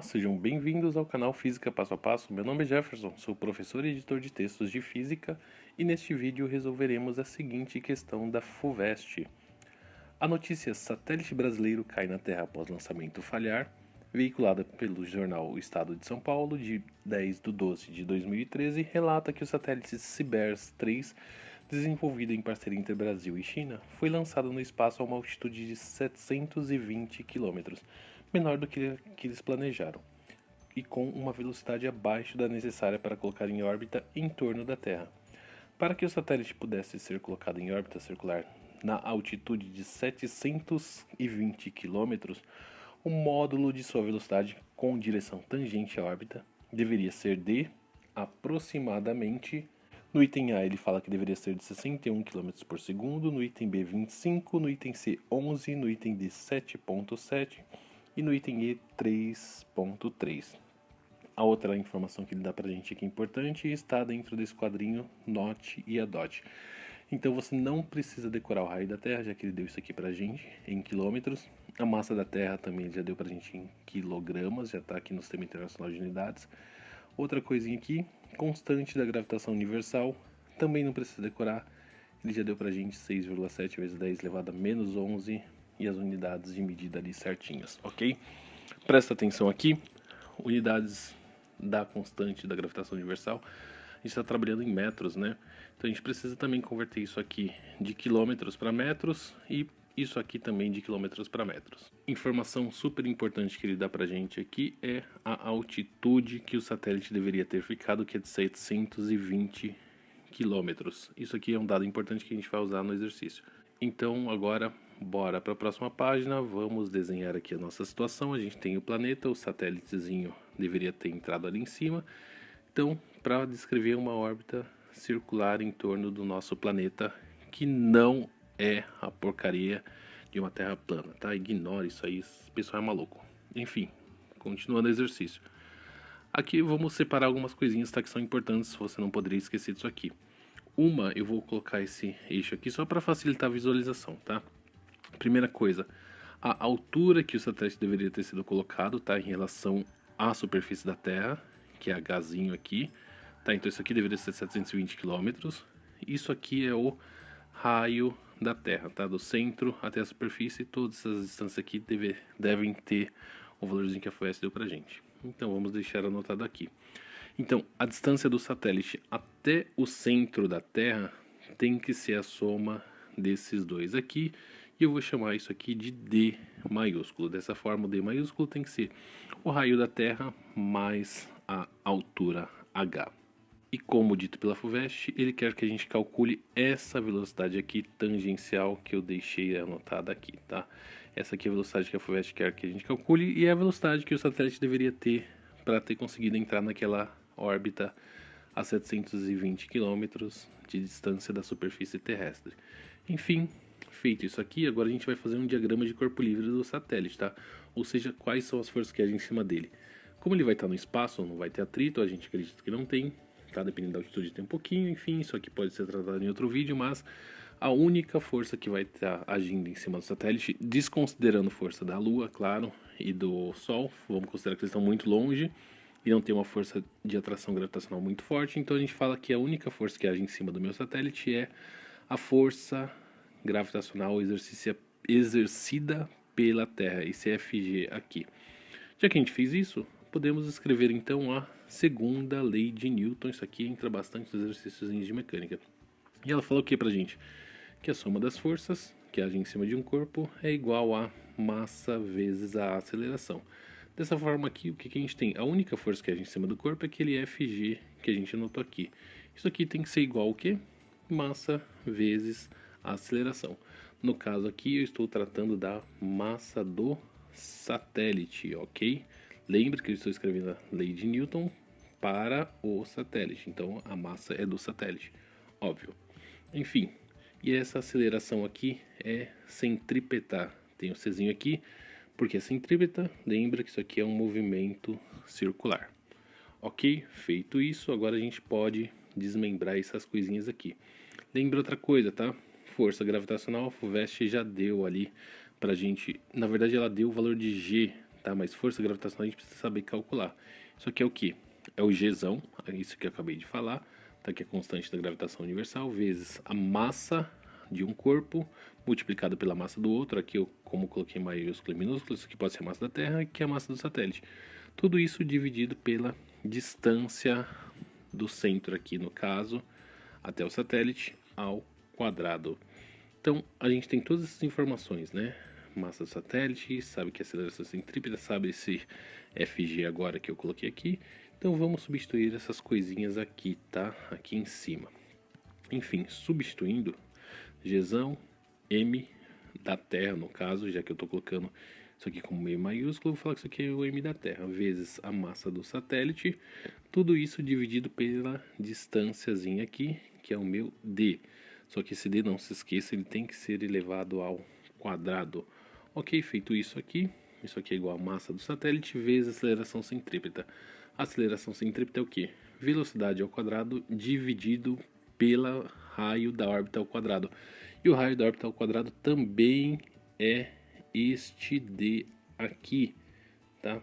sejam bem-vindos ao canal Física Passo a Passo. Meu nome é Jefferson, sou professor e editor de textos de Física e neste vídeo resolveremos a seguinte questão da FUVEST. A notícia satélite brasileiro cai na Terra após lançamento falhar, veiculada pelo jornal O Estado de São Paulo, de 10/12/2013, relata que o satélite Cibers 3, desenvolvido em parceria entre Brasil e China, foi lançado no espaço a uma altitude de 720 km, menor do que eles planejaram, e com uma velocidade abaixo da necessária para colocar em órbita em torno da Terra. Para que o satélite pudesse ser colocado em órbita circular na altitude de 720 km, o módulo de sua velocidade com direção tangente à órbita deveria ser de aproximadamente... No item A ele fala que deveria ser de 61 km por segundo, no item B 25, no item C 11, no item D 7.7 e no item E 3.3. A outra informação que ele dá pra gente aqui importante está dentro desse quadrinho NOT e ADOT. Então você não precisa decorar o raio da Terra, já que ele deu isso aqui pra gente em quilômetros. A massa da Terra também já deu pra gente em quilogramas, já está aqui no Sistema Internacional de Unidades. Outra coisinha aqui, constante da gravitação universal, também não precisa decorar. Ele já deu pra gente 6,7 vezes 10 elevado a menos 11 e as unidades de medida ali certinhas, ok? Presta atenção aqui, unidades da constante da gravitação universal, a gente está trabalhando em metros, né? Então a gente precisa também converter isso aqui de quilômetros para metros e isso aqui também de quilômetros para metros. Informação super importante que ele dá pra gente aqui é a altitude que o satélite deveria ter ficado, que é de 720 quilômetros. Isso aqui é um dado importante que a gente vai usar no exercício. Então agora bora para a próxima página, vamos desenhar aqui a nossa situação. A gente tem o planeta, o satélitezinho deveria ter entrado ali em cima. Então, para descrever uma órbita circular em torno do nosso planeta, que não é a porcaria de uma Terra plana, tá? Ignore isso aí, esse pessoal é maluco. Enfim, continuando o exercício. Aqui vamos separar algumas coisinhas, tá, que são importantes, você não poderia esquecer disso aqui. Uma, eu vou colocar esse eixo aqui só para facilitar a visualização, tá? Primeira coisa, a altura que o satélite deveria ter sido colocado, tá, em relação à superfície da Terra, que é Hzinho aqui, tá? Então isso aqui deveria ser 720 km. Isso aqui é o raio da Terra, tá? Do centro até a superfície, todas essas distâncias aqui devem ter o valorzinho que a FUVEST deu pra gente. Então vamos deixar anotado aqui. Então, a distância do satélite até o centro da Terra tem que ser a soma desses dois aqui. E eu vou chamar isso aqui de D maiúsculo. Dessa forma, o D maiúsculo tem que ser o raio da Terra mais a altura H. E como dito pela FUVEST, ele quer que a gente calcule essa velocidade aqui tangencial que eu deixei anotada aqui, tá? Essa aqui é a velocidade que a FUVEST quer que a gente calcule e é a velocidade que o satélite deveria ter para ter conseguido entrar naquela órbita a 720 km de distância da superfície terrestre. Enfim, feito isso aqui, agora a gente vai fazer um diagrama de corpo livre do satélite, tá? Ou seja, quais são as forças que agem em cima dele. Como ele vai estar no espaço, não vai ter atrito, a gente acredita que não tem, tá? Dependendo da altitude tem um pouquinho, enfim, isso aqui pode ser tratado em outro vídeo, mas a única força que vai estar agindo em cima do satélite, desconsiderando força da Lua, claro, e do Sol, vamos considerar que eles estão muito longe, e não tem uma força de atração gravitacional muito forte, então a gente fala que a única força que age em cima do meu satélite é a força gravitacional exercida pela Terra, esse FG aqui. Já que a gente fez isso, podemos escrever então a segunda lei de Newton. Isso aqui entra bastante nos exercícios de mecânica. E ela falou o que pra gente? Que a soma das forças que agem em cima de um corpo é igual a massa vezes a aceleração. Dessa forma aqui, o que a gente tem? A única força que age em cima do corpo é aquele Fg que a gente anotou aqui. Isso aqui tem que ser igual ao quê? Massa vezes a aceleração. No caso aqui, eu estou tratando da massa do satélite, ok? Lembre que eu estou escrevendo a lei de Newton para o satélite, então a massa é do satélite, óbvio. Enfim, e essa aceleração aqui é centrípeta. Tem o Czinho aqui, porque é centrípeta, lembra que isso aqui é um movimento circular. Ok? Feito isso, agora a gente pode desmembrar essas coisinhas aqui. Lembra outra coisa, tá? Força gravitacional, a FUVEST já deu ali pra gente. Na verdade ela deu o valor de G, tá? Mas força gravitacional a gente precisa saber calcular. Isso aqui é o que? É o Gzão, isso que eu acabei de falar, tá? Que é a constante da gravitação universal, vezes a massa de um corpo, multiplicado pela massa do outro. Aqui eu, como coloquei maiúsculo e minúsculo, isso aqui pode ser a massa da Terra, que é a massa do satélite. Tudo isso dividido pela distância do centro aqui, no caso, até o satélite, ao quadrado. Então, a gente tem todas essas informações, né? Massa do satélite, sabe que é aceleração centrípeta, sabe esse FG agora que eu coloquei aqui. Então, vamos substituir essas coisinhas aqui, tá? Aqui em cima. Enfim, substituindo, Gzão, M da Terra, no caso, já que eu estou colocando isso aqui como meio maiúsculo, eu vou falar que isso aqui é o M da Terra, vezes a massa do satélite, tudo isso dividido pela distânciazinha aqui, que é o meu D. Só que esse D, não se esqueça, ele tem que ser elevado ao quadrado. Ok, feito isso aqui é igual a massa do satélite vezes a aceleração centrípeta. A aceleração centrípeta é o que? Velocidade ao quadrado dividido pela raio da órbita ao quadrado. E o raio da órbita ao quadrado também é este D aqui, tá?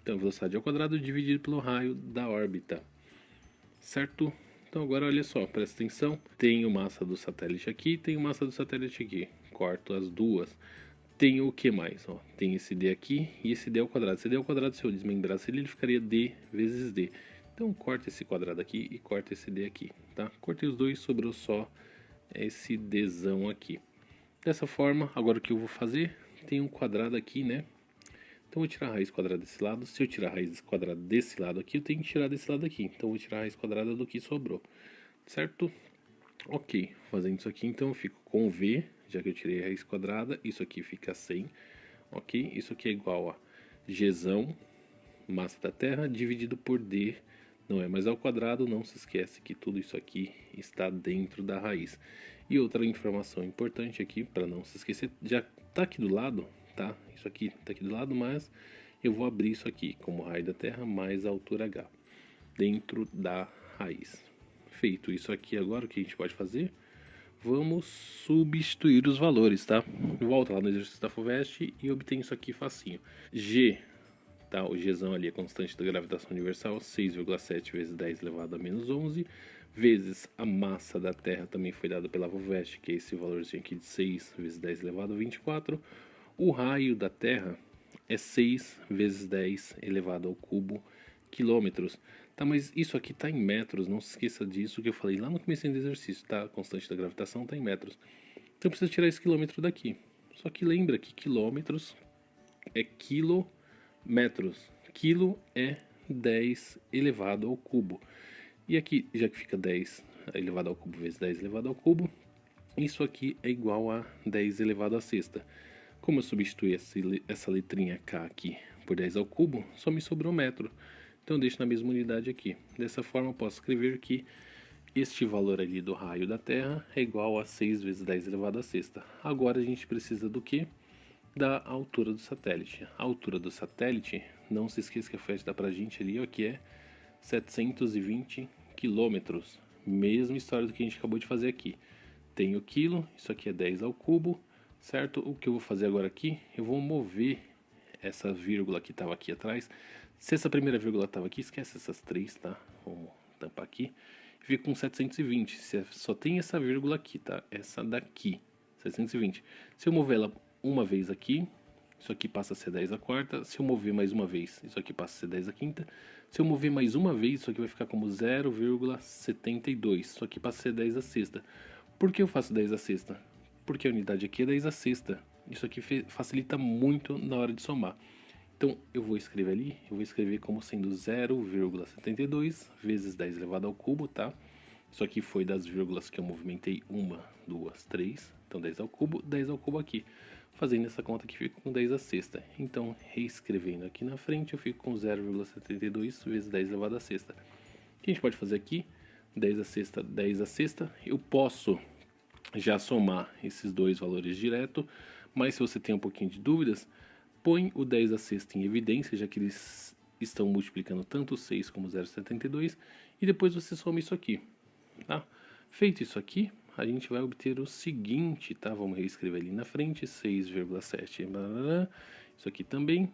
Então, velocidade ao quadrado dividido pelo raio da órbita, certo? Então, agora olha só, presta atenção. Tenho massa do satélite aqui, tenho massa do satélite aqui. Corto as duas. Tem o que mais? Ó, tem esse D aqui e esse D ao quadrado. Esse D ao quadrado, se eu desmembrasse ele ficaria D vezes D. Então, corta esse quadrado aqui e corta esse D aqui, tá? Cortei os dois, sobrou só esse Dzão aqui. Dessa forma, agora o que eu vou fazer? Tem um quadrado aqui, né? Então, eu vou tirar a raiz quadrada desse lado. Se eu tirar a raiz quadrada desse lado aqui, eu tenho que tirar desse lado aqui. Então, eu vou tirar a raiz quadrada do que sobrou, certo? Ok, fazendo isso aqui, então eu fico com V, já que eu tirei a raiz quadrada, isso aqui fica 100, ok? Isso aqui é igual a Gzão, massa da Terra, dividido por D, não é mais ao quadrado, não se esquece que tudo isso aqui está dentro da raiz. E outra informação importante aqui, para não se esquecer, já está aqui do lado, tá? Isso aqui está aqui do lado, mas eu vou abrir isso aqui como raio da Terra mais a altura H, dentro da raiz. Feito isso aqui agora, o que a gente pode fazer? Vamos substituir os valores, tá? Volta lá no exercício da FUVEST e obtém isso aqui facinho. G, tá? O Gzão ali é constante da gravitação universal, 6,7 vezes 10 elevado a menos 11, vezes a massa da Terra, também foi dada pela FUVEST, que é esse valorzinho aqui de 6 vezes 10 elevado a 24. O raio da Terra é 6 vezes 10 elevado ao cubo quilômetros. Tá, mas isso aqui tá em metros, não se esqueça disso que eu falei lá no começo do exercício, tá? A constante da gravitação tá em metros. Então eu preciso tirar esse quilômetro daqui. Só que lembra que quilômetros é quilômetros. Quilo é 10 elevado ao cubo. E aqui, já que fica 10 elevado ao cubo vezes 10 elevado ao cubo, isso aqui é igual a 10 elevado à sexta. Como eu substituí essa letrinha K aqui por 10 ao cubo, só me sobrou metro. Então eu deixo na mesma unidade aqui. Dessa forma eu posso escrever que este valor ali do raio da Terra é igual a 6 vezes 10 elevado à sexta. Agora a gente precisa do que? Da altura do satélite. A altura do satélite, não se esqueça que a FUVEST dá pra gente ali, ó, que é 720 quilômetros. Mesma história do que a gente acabou de fazer aqui. Tem o quilo, isso aqui é 10 ao cubo, certo? O que eu vou fazer agora aqui, eu vou mover essa vírgula que estava aqui atrás. Se essa primeira vírgula estava aqui, esquece essas três, tá? Vamos tampar aqui. Fica com 720. Só tem essa vírgula aqui, tá? Essa daqui, 720. Se eu mover ela uma vez aqui, isso aqui passa a ser 10 a quarta. Se eu mover mais uma vez, isso aqui passa a ser 10 a quinta. Se eu mover mais uma vez, isso aqui vai ficar como 0,72. Isso aqui passa a ser 10 a sexta. Por que eu faço 10 a sexta? Porque a unidade aqui é 10 a sexta. Isso aqui facilita muito na hora de somar. Então, eu vou escrever ali, eu vou escrever como sendo 0,72 vezes 10 elevado ao cubo, tá? Isso aqui foi das vírgulas que eu movimentei, 1, 2, 3. Então, 10 ao cubo aqui. Fazendo essa conta aqui, fico com 10 a sexta. Então, reescrevendo aqui na frente, eu fico com 0,72 vezes 10 elevado a sexta. O que a gente pode fazer aqui? 10 a sexta, 10 a sexta. Eu posso já somar esses dois valores direto, mas se você tem um pouquinho de dúvidas, põe o 10 a sexta em evidência, já que eles estão multiplicando tanto 6 como 0,72, e depois você soma isso aqui, tá? Feito isso aqui, a gente vai obter o seguinte, tá? Vamos reescrever ali na frente, 6,7, isso aqui também,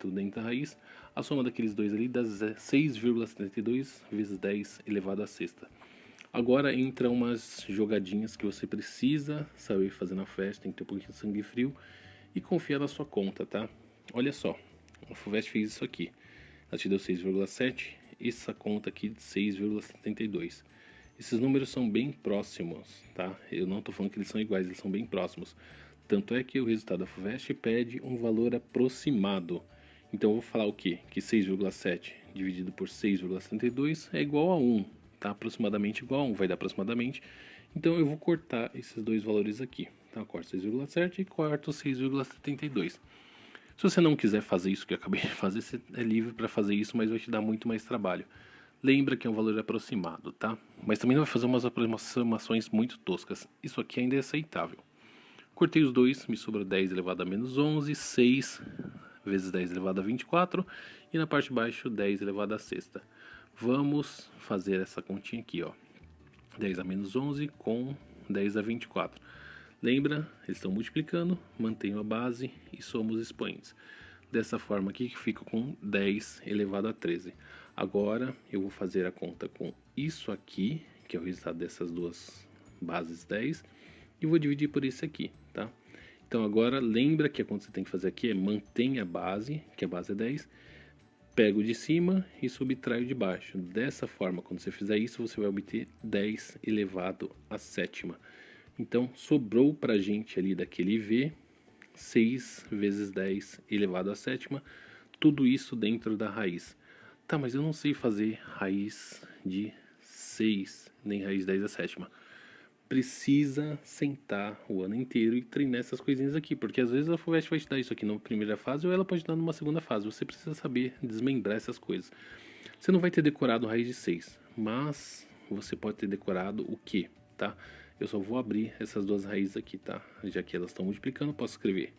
tudo dentro da raiz. A soma daqueles dois ali dá 6,72 vezes 10 elevado à sexta. Agora entra umas jogadinhas que você precisa saber fazer na FUVEST, tem que ter um pouquinho de sangue frio e confiar na sua conta, tá? Olha só, a FUVEST fez isso aqui. Ela te deu 6,7, essa conta aqui de 6,72. Esses números são bem próximos, tá? Eu não estou falando que eles são iguais, eles são bem próximos. Tanto é que o resultado da FUVEST pede um valor aproximado. Então eu vou falar o quê? Que 6,7 dividido por 6,72 é igual a 1, tá? Aproximadamente igual a 1, vai dar aproximadamente. Então eu vou cortar esses dois valores aqui, tá? Eu corto 6,7 e corto 6,72. Se você não quiser fazer isso que eu acabei de fazer, você é livre para fazer isso, mas vai te dar muito mais trabalho. Lembra que é um valor aproximado, tá? Mas também não vai fazer umas aproximações muito toscas. Isso aqui ainda é aceitável. Cortei os dois, me sobra 10 elevado a menos 11, 6 vezes 10 elevado a 24, e na parte de baixo 10 elevado a sexta. Vamos fazer essa continha aqui, ó. 10 a menos 11 com 10 a 24. Lembra? Eles estão multiplicando, mantenho a base e somos expoentes. Dessa forma aqui que fica com 10 elevado a 13. Agora eu vou fazer a conta com isso aqui, que é o resultado dessas duas bases 10, e vou dividir por esse aqui, tá? Então agora lembra que a conta que você tem que fazer aqui é mantenha a base, que a base é 10, pego de cima e subtraio de baixo. Dessa forma, quando você fizer isso, você vai obter 10 elevado a sétima. Então sobrou pra gente ali daquele V 6 vezes 10 elevado a sétima, tudo isso dentro da raiz. Tá, mas eu não sei fazer raiz de 6, nem raiz de 10 a sétima. Precisa sentar o ano inteiro e treinar essas coisinhas aqui, porque às vezes a FUVEST vai te dar isso aqui na primeira fase ou ela pode dar numa segunda fase. Você precisa saber desmembrar essas coisas. Você não vai ter decorado raiz de 6, mas você pode ter decorado o que, tá? Eu só vou abrir essas duas raízes aqui, tá? Já que elas estão multiplicando, posso escrever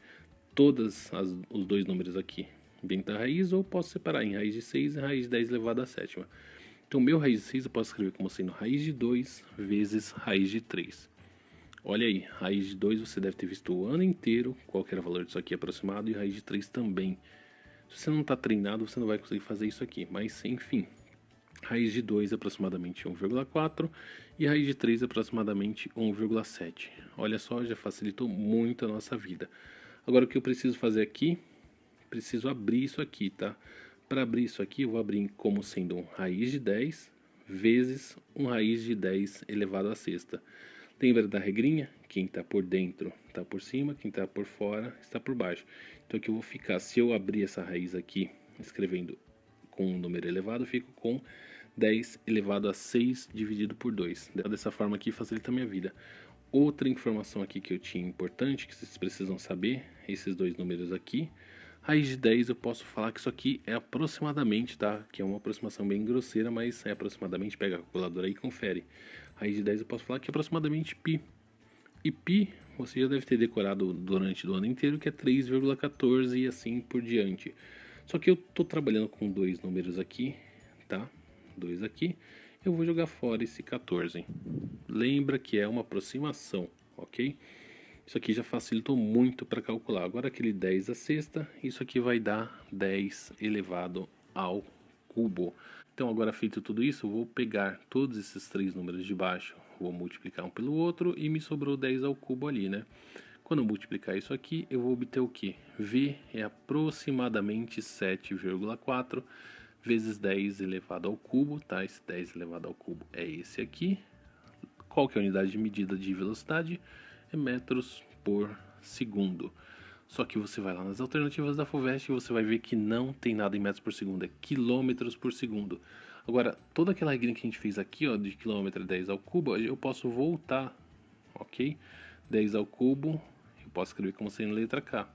todos os dois números aqui dentro da raiz, ou posso separar em raiz de 6 e raiz de 10 elevado a sétima. Então, meu raiz de 6 eu posso escrever como sendo raiz de 2 vezes raiz de 3. Olha aí, raiz de 2 você deve ter visto o ano inteiro, qual que era o valor disso aqui aproximado, e raiz de 3 também. Se você não está treinado, você não vai conseguir fazer isso aqui, mas enfim. Raiz de 2 é aproximadamente 1,4 e raiz de 3 é aproximadamente 1,7. Olha só, já facilitou muito a nossa vida. Agora o que eu preciso fazer aqui, preciso abrir isso aqui, tá? Para abrir isso aqui, eu vou abrir como sendo um raiz de 10 vezes um raiz de 10 elevado à sexta. Lembra da regrinha? Quem está por dentro está por cima, quem está por fora está por baixo. Então aqui eu vou ficar, se eu abrir essa raiz aqui, escrevendo com um número elevado, eu fico com 10 elevado a 6 dividido por 2. Dessa forma aqui facilita a minha vida. Outra informação aqui que eu tinha importante, que vocês precisam saber, esses dois números aqui. Raiz de 10 eu posso falar que isso aqui é aproximadamente, tá? Que é uma aproximação bem grosseira, mas é aproximadamente, pega a calculadora aí e confere. Raiz de 10 eu posso falar que é aproximadamente π. E π você já deve ter decorado durante o ano inteiro, que é 3,14 e assim por diante. Só que eu estou trabalhando com dois números aqui, tá? 2 aqui, eu vou jogar fora esse 14. Lembra que é uma aproximação, ok? Isso aqui já facilitou muito para calcular. Agora aquele 10 a sexta, isso aqui vai dar 10 elevado ao cubo. Então agora feito tudo isso, eu vou pegar todos esses três números de baixo, vou multiplicar um pelo outro e me sobrou 10 ao cubo ali, né? Quando eu multiplicar isso aqui, eu vou obter o que? V é aproximadamente 7,4 vezes 10 elevado ao cubo, tá? Esse 10 elevado ao cubo é esse aqui. Qual que é a unidade de medida de velocidade? É metros por segundo. Só que você vai lá nas alternativas da FUVEST e você vai ver que não tem nada em metros por segundo, é quilômetros por segundo. Agora, toda aquela regrinha que a gente fez aqui, ó, de quilômetro 10 ao cubo, eu posso voltar, ok? 10 ao cubo, eu posso escrever como sendo letra K.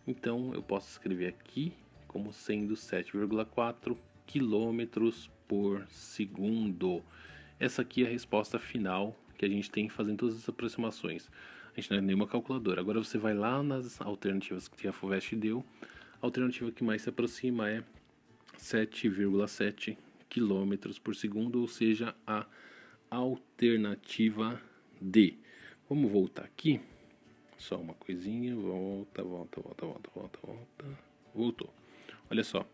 Então, eu posso escrever aqui como sendo 7,4 quilômetros por segundo. Essa aqui é a resposta final que a gente tem fazendo todas as aproximações. A gente não é nenhuma calculadora. Agora você vai lá nas alternativas que a FUVEST deu. A alternativa que mais se aproxima é 7,7 quilômetros por segundo, ou seja, a alternativa D. Vamos voltar aqui. Só uma coisinha. Volta. Voltou. Olha só,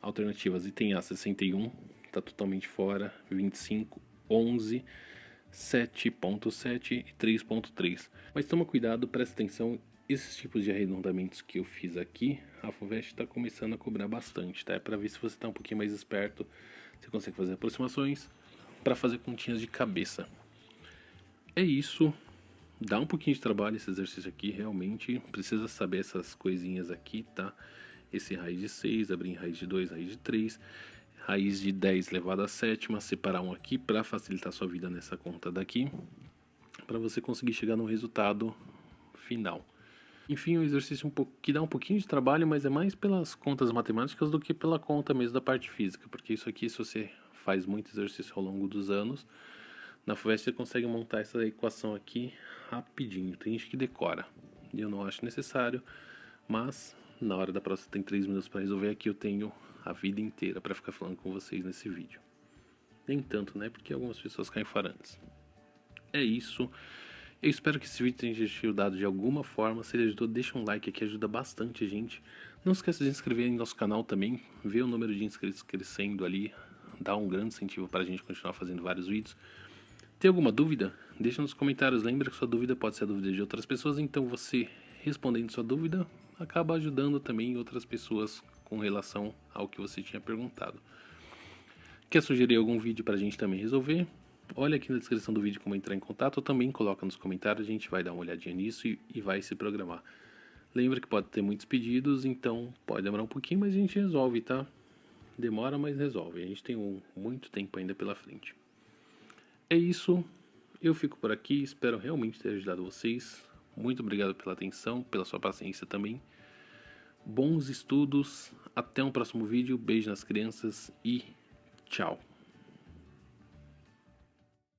alternativas: item A 61, está totalmente fora, 25, 11, 7.7 e 3.3. Mas toma cuidado, presta atenção, esses tipos de arredondamentos que eu fiz aqui, a FUVEST está começando a cobrar bastante, tá? É para ver se você está um pouquinho mais esperto, você consegue fazer aproximações para fazer continhas de cabeça. É isso. Dá um pouquinho de trabalho esse exercício aqui, realmente. Precisa saber essas coisinhas aqui, tá? Esse raiz de 6, abrir em raiz de 2, raiz de 3, raiz de 10 elevado a sétima, separar um aqui para facilitar a sua vida nessa conta daqui, para você conseguir chegar no resultado final. Enfim, um exercício que dá um pouquinho de trabalho, mas é mais pelas contas matemáticas do que pela conta mesmo da parte física, porque isso aqui, se você faz muito exercício ao longo dos anos, na FUVEST você consegue montar essa equação aqui rapidinho. Tem gente que decora, eu não acho necessário, mas na hora da prova você tem 3 minutos para resolver. Aqui eu tenho a vida inteira para ficar falando com vocês nesse vídeo. Nem tanto, né? Porque algumas pessoas caem fora antes. É isso. Eu espero que esse vídeo tenha te ajudado de alguma forma. Se ele ajudou, deixa um like aqui, ajuda bastante a gente. Não esqueça de se inscrever no nosso canal também, ver o número de inscritos crescendo ali, dá um grande incentivo para a gente continuar fazendo vários vídeos. Tem alguma dúvida? Deixa nos comentários. Lembra que sua dúvida pode ser a dúvida de outras pessoas, então você respondendo sua dúvida acaba ajudando também outras pessoas com relação ao que você tinha perguntado. Quer sugerir algum vídeo para a gente também resolver? Olha aqui na descrição do vídeo como entrar em contato, ou também coloca nos comentários, a gente vai dar uma olhadinha nisso e vai se programar. Lembra que pode ter muitos pedidos, então pode demorar um pouquinho, mas a gente resolve, tá? Demora, mas resolve. A gente tem muito tempo ainda pela frente. É isso, eu fico por aqui, espero realmente ter ajudado vocês. Muito obrigado pela atenção, pela sua paciência também. Bons estudos, até um próximo vídeo, beijo nas crianças e tchau.